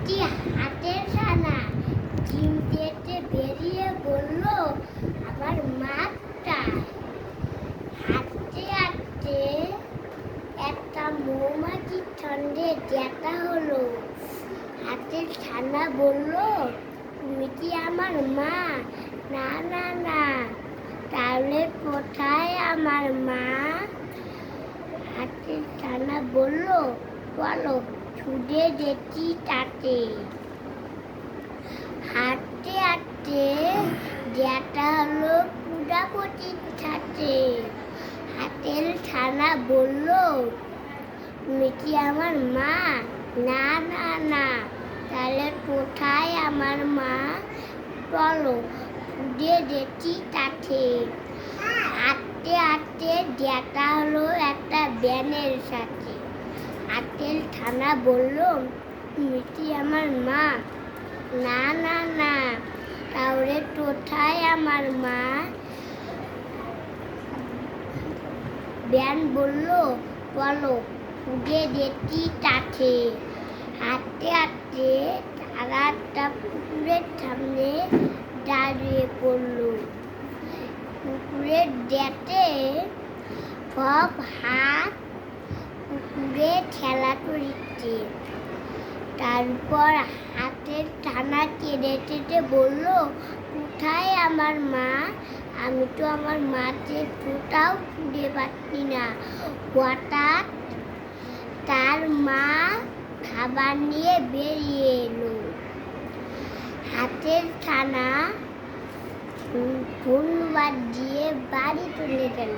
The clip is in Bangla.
মিষ্টি হাতের ছানা ডিম দিতে বেরিয়ে বলল আমার মাটা। হাঁটতে হাঁটতে একটা মৌমাছির সঙ্গে দেখা হলো। হাতের ছানা বলল তুমি কি আমার মা? না না না, তাহলে কোথায় আমার মা? হাতের ছানা বলল চলো ছুটে যেতে তাতে। হাঁটতে হাঁটতে দেখা হলো প্রজাপতির সাথে। হাতের ছানা বলল তুমি কি আমার মা? না না না, তাহলে কোথায় আমার মা? চলো ছুটে যেতে তাতে। হাঁটতে হাঁটতে দেখা হলো একটা ব্যাঙের সাথে। হাতের ছানা বলল তুমি কি আমার মা? না না না, তাহলে কোথায় আমার মা? ব্যাঙ বলল চলো ছুটে যেতে তাতে। হাঁটতে হাঁটতে তারা একটা পুকুরের সামনে দাঁড়িয়ে পড়ল। পুকুরের ডেটে সব হাত পুকুরে খেলা করছে। তারপর হাতের ছানা কেঁদে কেঁদে বলল কোথায় আমার মা? আমি তো আমার মাকে কোথাও খুঁজে পাচ্ছি না। হঠাৎ তার মা খাবার নিয়ে বেরিয়ে এলো। হাতের ছানা ধন্যবাদ দিয়ে বাড়ি চলে গেল।